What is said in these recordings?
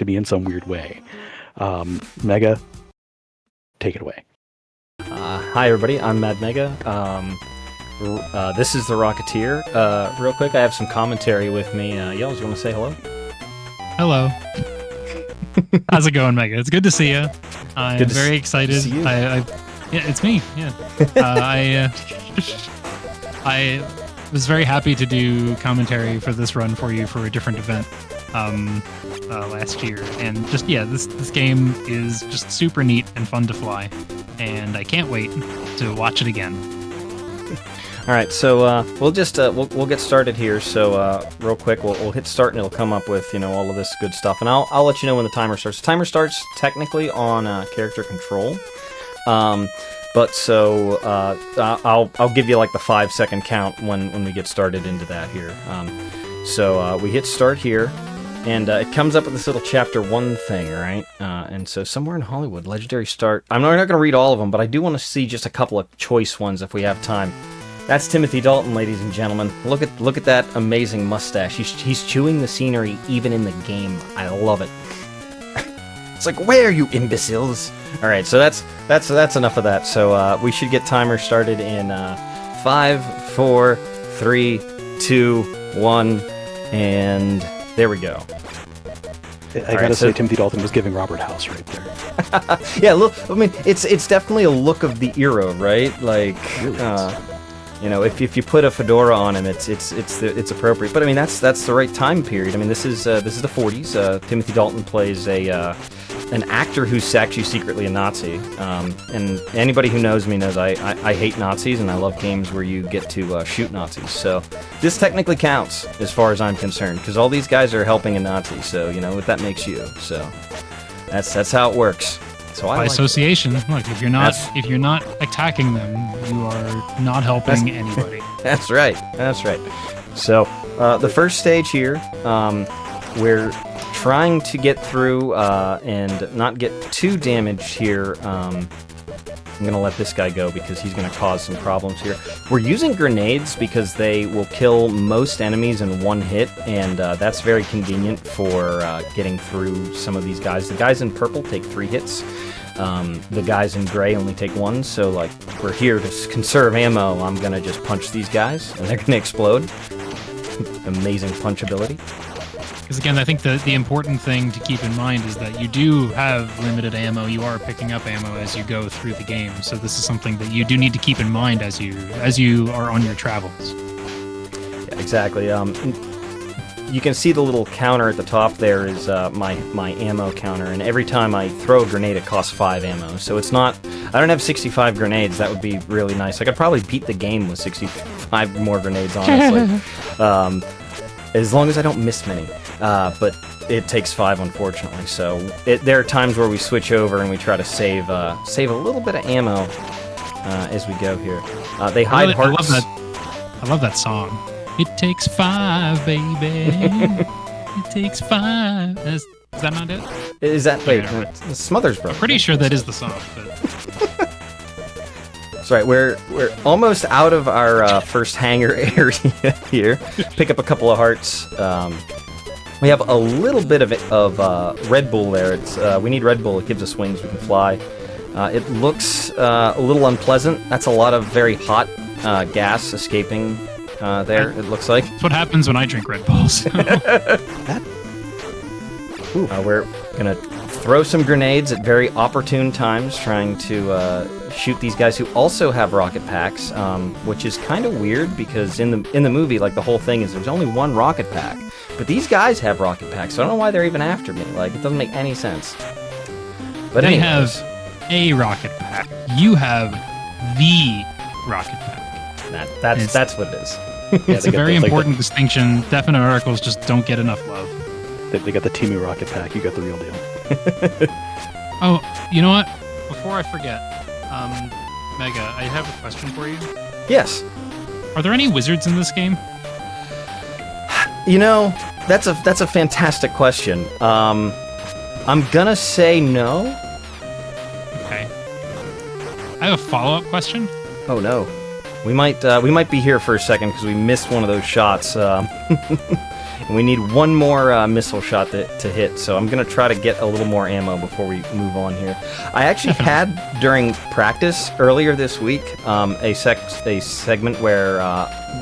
to me in some weird way. Mega, take it away. Hi everybody, I'm MadMega. This is the Rocketeer. Real quick, I have some commentary with me. Yells, you want to say hello? Hello. How's it going, Mega? It's good to see you. I'm very excited. Good to see you. Yeah, it's me. Yeah. I was very happy to do commentary for this run for you for a different event last year, and just this game is just super neat and fun to fly, and I can't wait to watch it again. All right, so we'll just we'll get started here. So real quick, we'll hit start and it'll come up with all of this good stuff, and I'll let you know when the timer starts. The timer starts technically on character control, but so I'll give you like the 5-second count when we get started into that here. So we hit start here, and it comes up with this little chapter 1 thing, right? And so somewhere in Hollywood, legendary start. I'm not going to read all of them, but I do want to see just a couple of choice ones if we have time. That's Timothy Dalton, ladies and gentlemen. Look at that amazing mustache. He's chewing the scenery even in the game. I love it. It's like, where, you imbeciles? All right, so that's enough of that. So we should get timer started in 5, 4, 3, 2, 1, and there we go. I gotta say, Timothy Dalton was giving Robert House right there. Yeah, look. I mean, it's definitely a look of the era, right? Like, Really if you put a fedora on him, it's appropriate. But I mean, that's the right time period. I mean, this is the 40s. Timothy Dalton plays an actor who's actually secretly a Nazi. And anybody who knows me knows I hate Nazis, and I love games where you get to shoot Nazis. So this technically counts as far as I'm concerned, because all these guys are helping a Nazi. So what that makes you. So that's how it works. So by association, look, if you're not attacking them, you are not helping anybody. That's right. So the first stage here, we're trying to get through and not get too damaged here. I'm going to let this guy go because he's going to cause some problems here. We're using grenades because they will kill most enemies in one hit, and that's very convenient for getting through some of these guys. The guys in purple take 3 hits. The guys in gray only take 1, so like we're here to conserve ammo. I'm going to just punch these guys, and they're going to explode. Amazing punch ability. Because again, I think the important thing to keep in mind is that you do have limited ammo. You are picking up ammo as you go through the game, so this is something that you do need to keep in mind as you are on your travels. Yeah, exactly. You can see the little counter at the top there is my ammo counter, and every time I throw a grenade, it costs 5 ammo. So it's not. I don't have 65 grenades. That would be really nice. I could probably beat the game with 65 more grenades, honestly. As long as I don't miss many. But it takes 5, unfortunately. So there are times where we switch over and we try to save a little bit of ammo as we go here. They hide hearts. I love that song. It takes 5, baby. It takes 5. Is that not it? Is that wait? Smothers Brothers. I'm pretty sure that is the song. But... That's right. We're almost out of our first hangar area here. Pick up a couple of hearts. We have a little bit of Red Bull there. We need Red Bull. It gives us wings. We can fly. It looks a little unpleasant. That's a lot of very hot gas escaping there, it looks like. That's what happens when I drink Red Bulls. We're going to throw some grenades at very opportune times, trying to shoot these guys who also have rocket packs, which is kind of weird because in the movie, like, the whole thing is there's only one rocket pack. But these guys have rocket packs, so I don't know why they're even after me. Like, it doesn't make any sense. But they anyways, have a rocket pack. You have the rocket pack. That's what it is. It's a very important distinction. Definite articles just don't get enough love. They got the Timu rocket pack. You got the real deal. Oh, you know what? Before I forget, Mega, I have a question for you. Yes. Are there any wizards in this game? That's a fantastic question. I'm gonna say no. Okay. I have a follow-up question. Oh no. We might be here for a second because we missed one of those shots. And we need one more missile shot to hit, so I'm going to try to get a little more ammo before we move on here. I actually had, during practice earlier this week, a segment where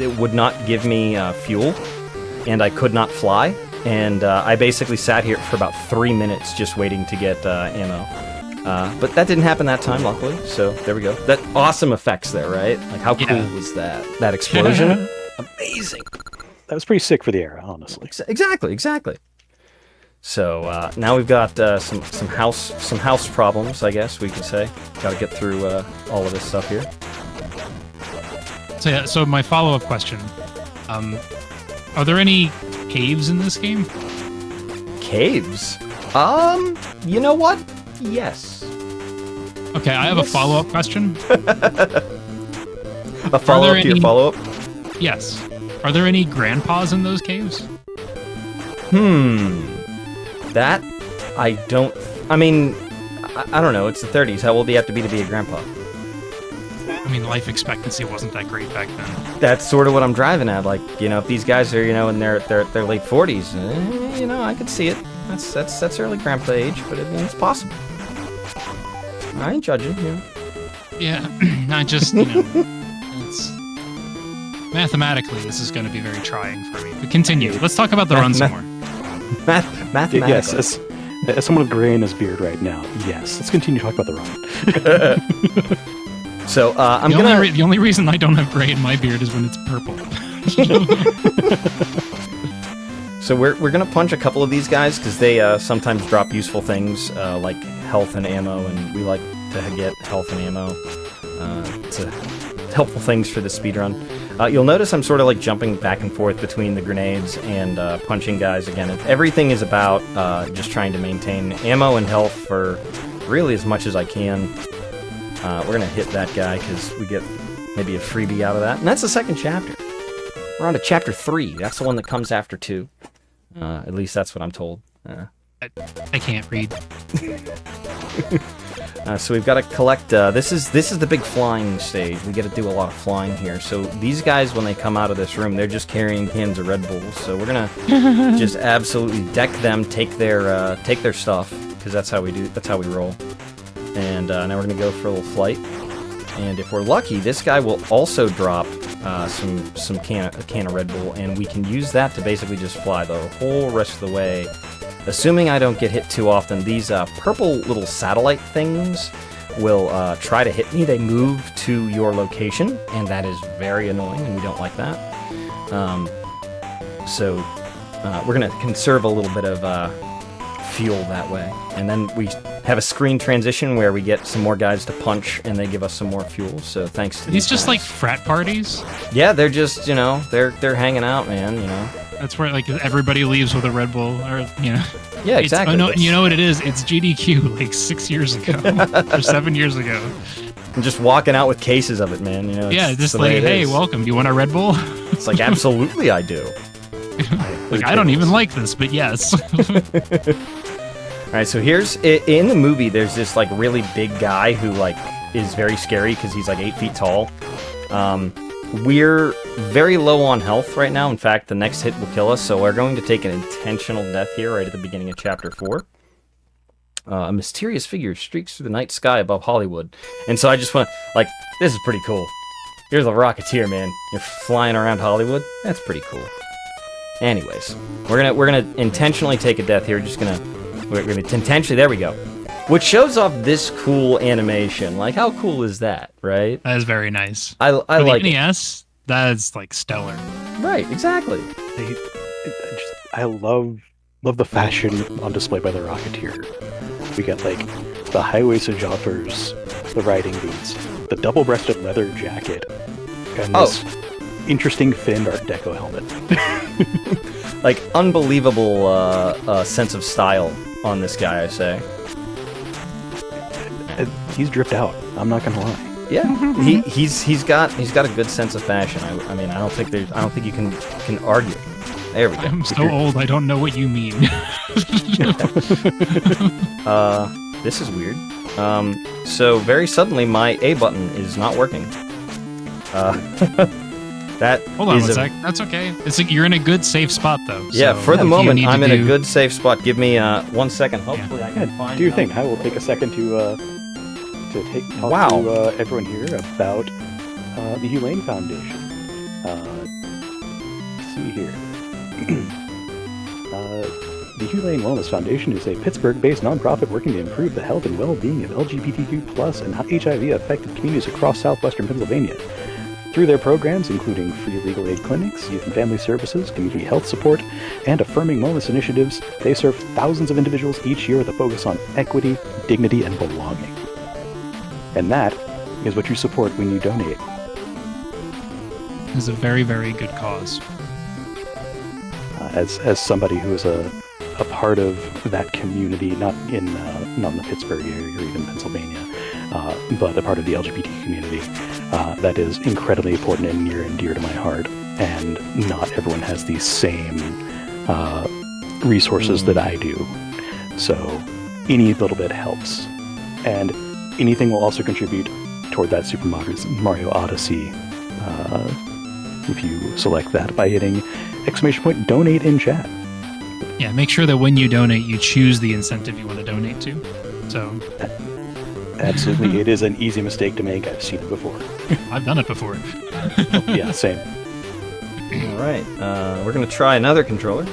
it would not give me fuel, and I could not fly. And I basically sat here for about 3 minutes just waiting to get ammo. But that didn't happen that time, luckily, so there we go. That awesome effects there, right? Like, how cool was that? That explosion? Amazing. That was pretty sick for the era, honestly. Exactly. So now we've got some house problems, I guess we could say. Got to get through all of this stuff here. So my follow-up question: are there any caves in this game? Caves? You know what? Yes. Okay, I have a follow-up question. A follow-up to your follow-up? Yes. Are there any grandpas in those caves? That I don't. I mean, I don't know. It's the 30s. How old do you have to be a grandpa? I mean, life expectancy wasn't that great back then. That's sort of what I'm driving at. Like, you know, if these guys are, you know, in their late 40s, you know, I could see it. That's early grandpa age, but I mean, it's possible. I ain't judging, you know. Yeah, I just, you know, it's mathematically this is going to be very trying for me. But continue. Let's talk about the run some more. Mathematically. Yes, as someone with gray in his beard right now, yes. Let's continue to talk about the run. So I'm the only reason I don't have gray in my beard is when it's purple. So we're gonna punch a couple of these guys because they sometimes drop useful things like health and ammo, and we like to get health and ammo. It's helpful things for the speedrun. You'll notice I'm sort of like jumping back and forth between the grenades and punching guys again. Everything is about just trying to maintain ammo and health for really as much as I can. We're gonna hit that guy because we get maybe a freebie out of that, and that's the second chapter. We're on to chapter 3. That's the one that comes after 2. At least that's what I'm told. I can't read. So we've got to collect. This is the big flying stage. We got to do a lot of flying here. So these guys, when they come out of this room, they're just carrying cans of Red Bull. So we're gonna just absolutely deck them, take their stuff, because that's how we do. That's how we roll. And now we're gonna go for a little flight. And if we're lucky, this guy will also drop a can of Red Bull, and we can use that to basically just fly the whole rest of the way. Assuming I don't get hit too often, these purple little satellite things will try to hit me. They move to your location, and that is very annoying, and we don't like that. So we're going to conserve a little bit of fuel that way. And then we have a screen transition where we get some more guys to punch, and they give us some more fuel. So thanks to these just guys. like frat parties? Yeah, they're just, you know, they're hanging out, man, you know. That's where like everybody leaves with a Red Bull, or you know. Yeah, exactly. You know what it is? It's GDQ like 6 years ago or 7 years ago. I'm just walking out with cases of it, man. You know. Yeah, just like, hey, welcome. Do you want a Red Bull? It's like, absolutely, I do. Like, I don't even like this, but yes. All right, so here's in the movie. There's this like really big guy who like is very scary because he's like 8 feet tall. We're very low on health right now. In fact, the next hit will kill us, so we're going to take an intentional death here right at the beginning of Chapter 4. A mysterious figure streaks through the night sky above Hollywood. And so I just want to, like, this is pretty cool. Here's a Rocketeer, man. You're flying around Hollywood? That's pretty cool. Anyways, we're gonna intentionally take a death here. We're gonna intentionally, there we go. Which shows off this cool animation. Like, how cool is that, right? That is very nice. I like the NES, that is, like, stellar. Right, exactly. I love the fashion on display by the Rocketeer. We got, like, the high-waisted jumpers, the riding boots, the double-breasted leather jacket, and this interesting finned Art Deco helmet. Like, unbelievable sense of style on this guy, I say. He's dripped out. I'm not gonna lie. Yeah, he's got a good sense of fashion. I mean, I don't think you can argue. There we go. I'm so old, I don't know what you mean. This is weird. So very suddenly my A button is not working. That Hold on is one sec. That's okay. It's like you're in a good, safe spot, though. Yeah, so for the if you moment, need to I'm in a do- good, safe spot. Give me 1 second. Hopefully, I can find Do your out. thing. I will take a second to talk Wow. to everyone here about the Hugh Lane Foundation. Let's see here. The Hugh Lane Wellness Foundation is a Pittsburgh-based nonprofit working to improve the health and well-being of LGBTQ+ and HIV-affected communities across southwestern Pennsylvania. Through their programs, including free legal aid clinics, youth and family services, community health support, and affirming wellness initiatives, they serve thousands of individuals each year with a focus on equity, dignity, and belonging. And that is what you support when you donate. It's a very, very good cause. As somebody who is a part of that community, not in the Pittsburgh area or even Pennsylvania, but a part of the LGBT community, that is incredibly important and near and dear to my heart. And not everyone has these same resources that I do. So any little bit helps. And anything will also contribute toward that Super Mario Odyssey if you select that by hitting !donate in chat. Yeah, make sure that when you donate, you choose the incentive you want to donate to. So Absolutely, it is an easy mistake to make. I've seen it before. I've done it before. Yeah, same. All right, we're going to try another controller.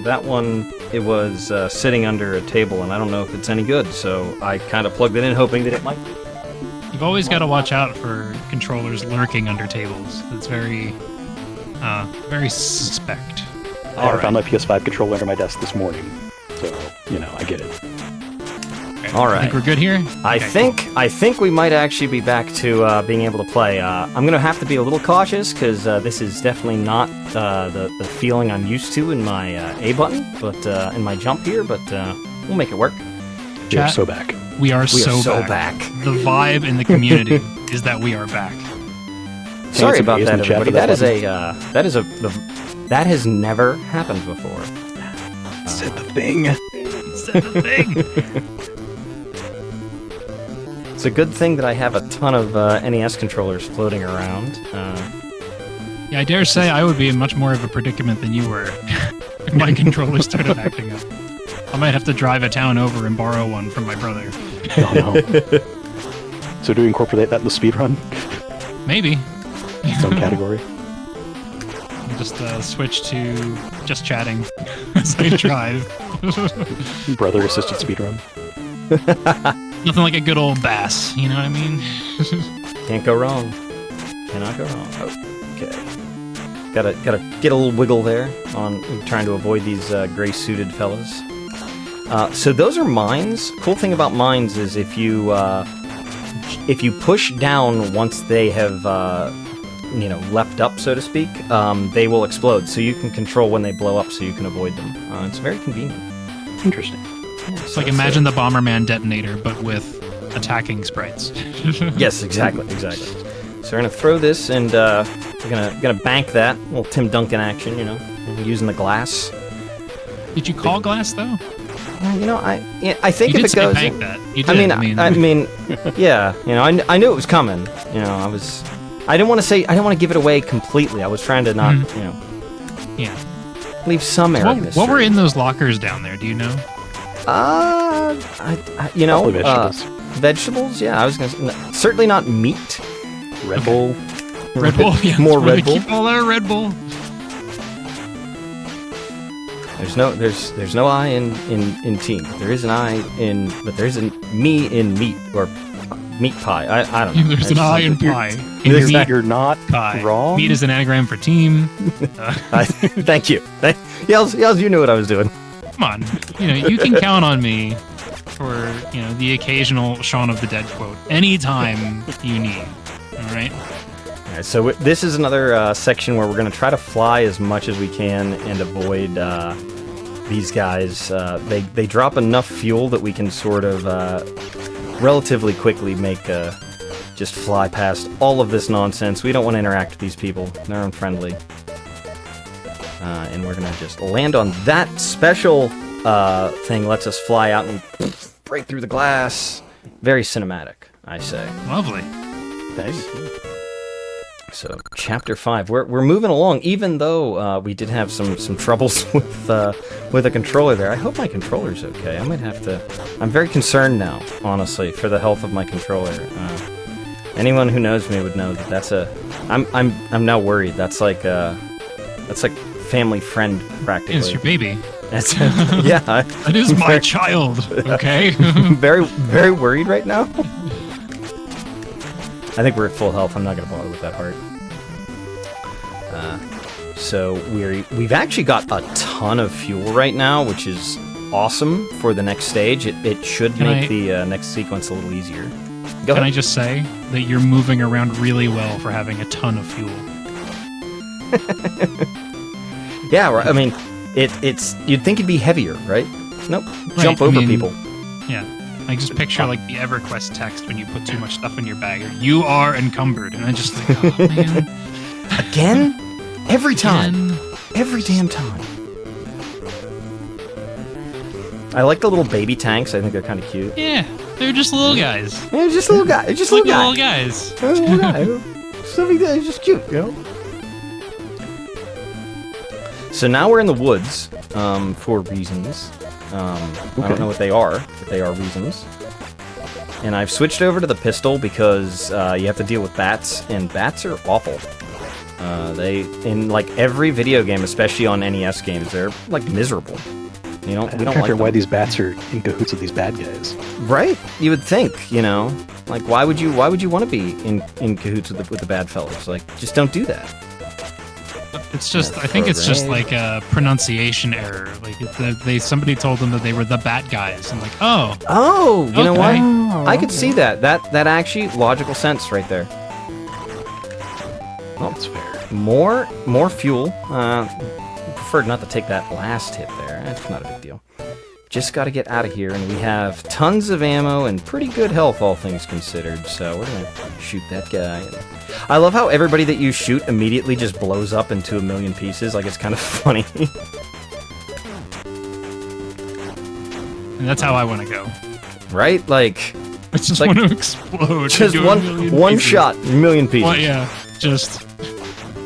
That one, it was sitting under a table, and I don't know if it's any good, so I kind of plugged it in hoping that it might be. You've always got to watch out for controllers lurking under tables. It's very, very suspect. I found my PS5 controller under my desk this morning, so, I get it. Okay. All right. I think we're good here? I think we might actually be back to being able to play. I'm going to have to be a little cautious because this is definitely not the feeling I'm used to in my A button, but in my jump here. But we'll make it work. We're Chat, so back. we are We so are back. back. The vibe in the community is that we are back. Sorry some about A's in that, the chat everybody. for that That has never happened before. Said the thing. Said the thing. It's a good thing that I have a ton of NES controllers floating around. Yeah, I dare say I would be in much more of a predicament than you were if my controller started acting up. I might have to drive a town over and borrow one from my brother. Oh no. So do we incorporate that in the speedrun? Maybe. Some category? I'll just switch to just chatting as I drive. Brother-assisted speedrun? Nothing like a good old bass, you know what I mean? Can't go wrong. Cannot go wrong. Okay. Gotta get a little wiggle there on trying to avoid these gray-suited fellas. So those are mines. Cool thing about mines is if you push down once they have leapt up, so to speak, they will explode. So you can control when they blow up, so you can avoid them. It's very convenient. Interesting. It's like imagine the Bomberman detonator, but with attacking sprites. Yes, exactly. So we're gonna throw this, and we're gonna bank that little Tim Duncan action, using the glass. Did you call glass though? I think You if did it say goes, bank that. You did. I mean, yeah, I knew it was coming. I didn't want to give it away completely. I was trying to not, Yeah. leave some air. What were in those lockers down there? Do you know? Probably vegetables. Vegetables. Yeah, I was gonna certainly not meat. Red Bull. Red Bull. Yeah, More that's where Red they Bull. Keep all their Red Bull. There's no I in team. There is an I in, but there isn't me in meat or meat pie. I don't know. There's an I in pie. You're not Pie. wrong. Meat is an anagram for team. Thank you. Yells, you knew what I was doing. Come on, you can count on me for the occasional Shaun of the Dead quote anytime you need. All right. All right, so this is another section where we're going to try to fly as much as we can and avoid these guys. They drop enough fuel that we can sort of relatively quickly make just fly past all of this nonsense. We don't want to interact with these people. They're unfriendly. And we're going to just land on that special thing. Lets us fly out and break through the glass. Very cinematic, I say. Lovely. Nice. So, Chapter 5. We're moving along, even though we did have some troubles with a controller there. I hope my controller's okay. I might have to... I'm very concerned now, honestly, for the health of my controller. Anyone who knows me would know that that's a... I'm now worried. That's like family friend, practically. It's your baby. That's, yeah. That is my child, okay? Very, very worried right now. I think we're at full health. I'm not going to bother with that heart. So we've actually got a ton of fuel right now, which is awesome for the next stage. It should make the next sequence a little easier. Go ahead. I just say that you're moving around really well for having a ton of fuel? Yeah, right. I mean, it's you'd think it'd be heavier, right? Nope. Right, Jump over people. Yeah. I just picture like the EverQuest text when you put too much stuff in your bag. Or, you are encumbered. And I just think, oh man. Again? Every time. Again? Every damn time. I like the little baby tanks. I think they're kind of cute. Yeah, they're just little guys. Yeah, just little guy. It's just Like little guys. Little guy. Something that is just cute, you know? So now we're in the woods, for reasons. I don't know what they are, but they are reasons. And I've switched over to the pistol because you have to deal with bats, and bats are awful. They, in like every video game, especially on NES games, they're like miserable. We don't like them. Why these bats are in cahoots with these bad guys. Right? You would think, you know, like why would you want to be in cahoots with the bad fellows? Like, just don't do that. It's just, I think it's just like a pronunciation error. Like somebody told them that they were the bat guys. I'm like, oh, you know what? okay. I could see that. That actually logical sense right there. Well, that's fair. More fuel. Preferred not to take that last hit there. That's not a big deal. Just got to get out of here, and we have tons of ammo and pretty good health, all things considered. So we're gonna shoot that guy. I love how everybody that you shoot immediately just blows up into a million pieces. Like, it's kind of funny. And that's how I want to go. Right? Like, I just like, want to explode. Just into a million one pieces. shot, a million pieces. Well, yeah, just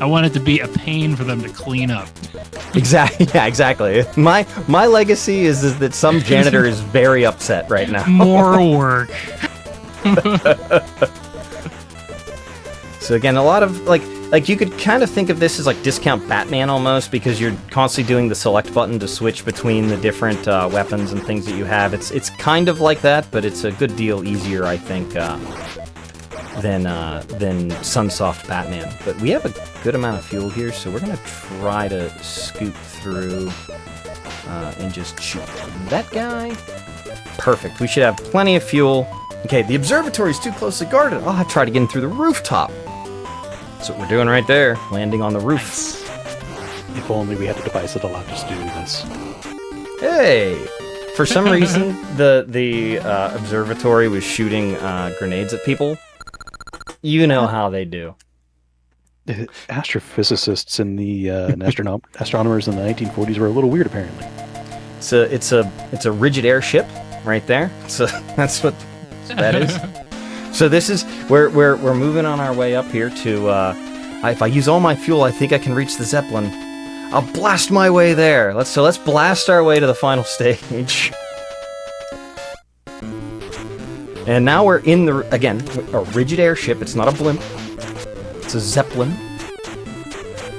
I want it to be a pain for them to clean up. Exactly. Yeah, exactly. My legacy is that some janitor is very upset right now. More work. So again, a lot of like you could kind of think of this as like discount Batman almost, because you're constantly doing the select button to switch between the different weapons and things that you have. It's kind of like that, but it's a good deal easier, I think, than Sunsoft Batman. But we have a good amount of fuel here, so we're gonna try to scoot through and just shoot that guy. Perfect. We should have plenty of fuel. Okay, the observatory's too closely guarded. I'll have to try to get in through the rooftop. That's what we're doing right there, landing on the roof. If only we had a device that allowed us to do this. Hey! For some reason, the observatory was shooting grenades at people. You know how they do. The astrophysicists and the astronomers in the 1940s were a little weird, apparently. It's a rigid airship right there. So that's what that is. So this is we're moving on our way up here to. If I use all my fuel, I think I can reach the Zeppelin. I'll blast my way there. Let's blast our way to the final stage. And now we're in a rigid airship. It's not a blimp. It's a Zeppelin.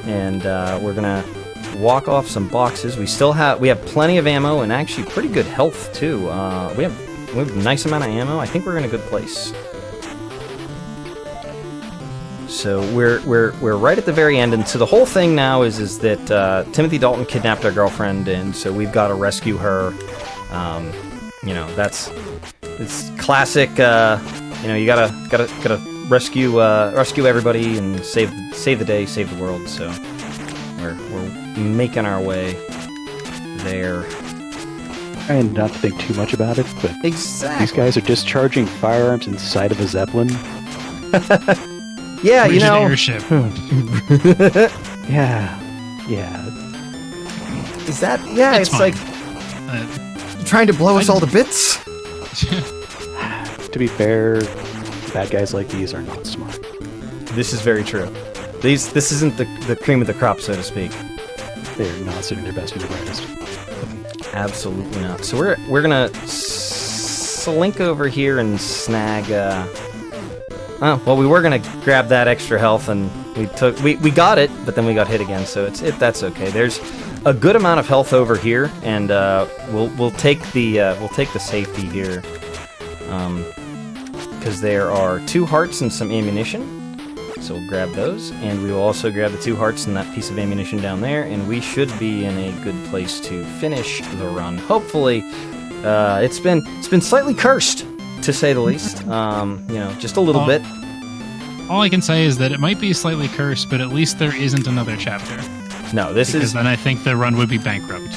And we're gonna walk off some boxes. We have plenty of ammo and actually pretty good health too. We have a nice amount of ammo. I think we're in a good place. So we're right at the very end, and so the whole thing now is that Timothy Dalton kidnapped our girlfriend, and so we've got to rescue her. It's classic. You gotta rescue everybody and save the day, save the world. So we're making our way there. And not to think too much about it, but exactly, these guys are discharging firearms inside of a Zeppelin. Yeah, rigid airship. Yeah. Is that? Yeah, it's fine. Like trying to blow us all to bits. To be fair, bad guys like these are not smart. This is very true. This isn't the cream of the crop, so to speak. They're not sitting their best and their brightest. Absolutely not. So we're gonna slink over here and snag. Oh, well, we were gonna grab that extra health, and we got it, but then we got hit again. So that's okay. There's a good amount of health over here, and we'll take the safety here, because there are 2 hearts and some ammunition. So we'll grab those, and we will also grab the 2 hearts and that piece of ammunition down there, and we should be in a good place to finish the run. Hopefully, it's been slightly cursed, to say the least. Just a little bit. All I can say is that it might be slightly cursed, but at least there isn't another chapter. No, because then I think the run would be bankrupt.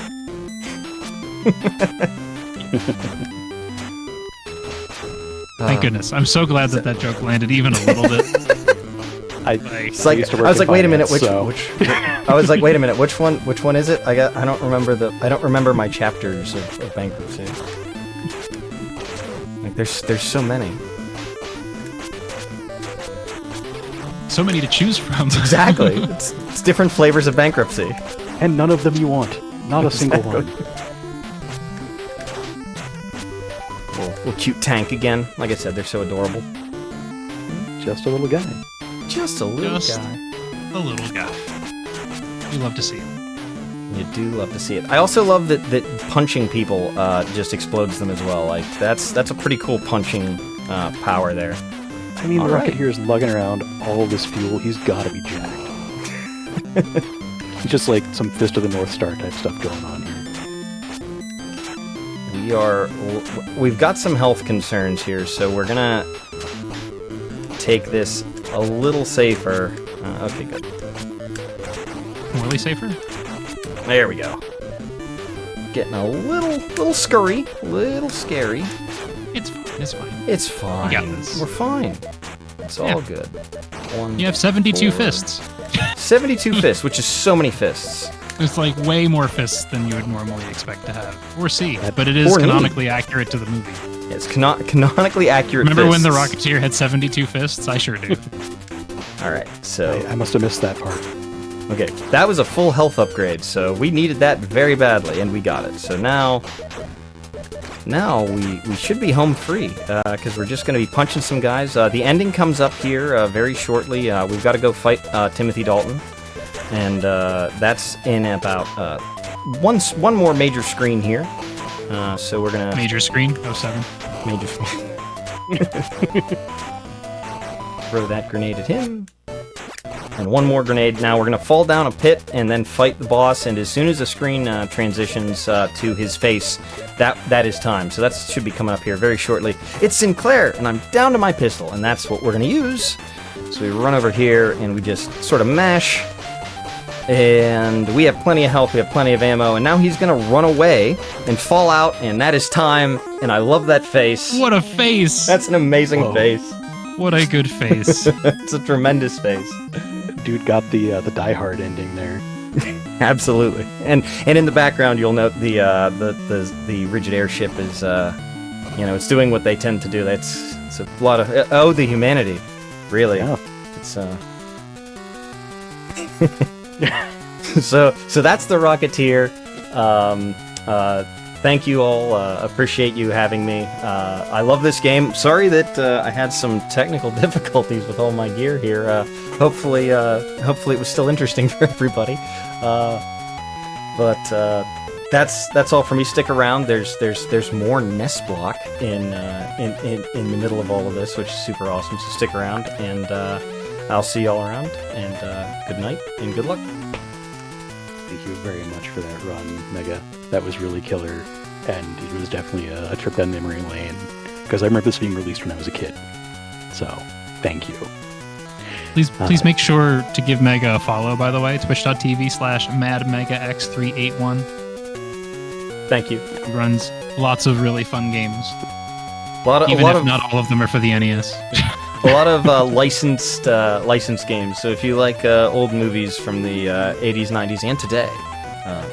Thank goodness. I'm so glad that joke landed even a little bit. I was like, wait a minute, which one is it? I don't remember my chapters of bankruptcy. Like there's so many. So many to choose from. Exactly. It's different flavors of bankruptcy. And none of them you want. Not a single one. Little cute tank again. Like I said, they're so adorable. Just a little guy. Just a little guy. A little guy. You love to see it. You do love to see it. I also love that punching people just explodes them as well. Like that's a pretty cool punching power there. I mean, the Rocketeer is lugging around all this fuel. He's got to be jacked. He's just like some Fist of the North Star type stuff going on here. We've got some health concerns here, so we're gonna take this a little safer. Okay, good. Really safer? There we go. Getting a little scurry, little scary. It's fine. It's fine. It's fine. We got this. We're fine. It's all good. You have 72 fists. 72 fists, which is so many fists. It's like way more fists than you would normally expect to have. Or see, but it is canonically accurate to the movie. It's canonically accurate. Remember when the Rocketeer had 72 fists? I sure do. All right, so I must have missed that part. Okay, that was a full health upgrade, so we needed that very badly, and we got it. So now we should be home free, because we're just going to be punching some guys. The ending comes up here very shortly. We've got to go fight Timothy Dalton, and that's in about one more major screen here. So we're gonna major screen 07. Major screen. Throw that grenade at him. And one more grenade. Now we're going to fall down a pit and then fight the boss, and as soon as the screen transitions to his face, that is time. So that should be coming up here very shortly. It's Sinclair, and I'm down to my pistol, and that's what we're going to use. So we run over here, and we just sort of mash, and we have plenty of health, we have plenty of ammo, and now he's going to run away and fall out, and that is time, and I love that face. What a face! That's an amazing face. What a good face. It's a tremendous face. Dude got the Die Hard ending there. Absolutely, and in the background you'll note the rigid airship is it's doing what they tend to do. It's a lot of the humanity, really. Yeah. It's so that's the Rocketeer. Thank you all. Appreciate you having me. I love this game. Sorry that I had some technical difficulties with all my gear here. Hopefully it was still interesting for everybody. But that's all for me. Stick around. There's more nest block in the middle of all of this, which is super awesome. So stick around, and I'll see y'all around. And good night and good luck. Thank you very much for that run, Mega. That was really killer, and it was definitely a trip down memory lane, because I remember this being released when I was a kid. So, thank you. Please make sure to give Mega a follow, by the way. Twitch.tv/MadMegaX381. Thank you. He runs lots of really fun games. Not all of them are for the NES. A lot of licensed games. So if you like old movies from the 80s, 90s, and today.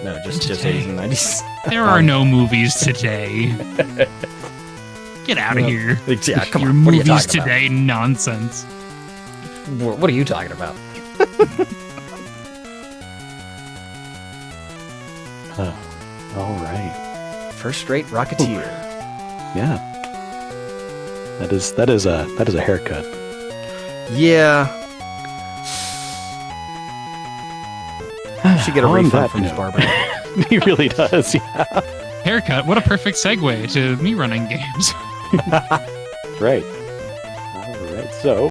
No, just 80s and 90s. There are no movies today. Get out of here. Yeah, come Your on. What are you movies talking today about? Nonsense. What are you talking about? All right. First rate Rocketeer. Yeah. That is a haircut. Yeah. Should get a On refund that from his note. barber. He really does. Yeah. Haircut. What a perfect segue to me running games. Right. All right. So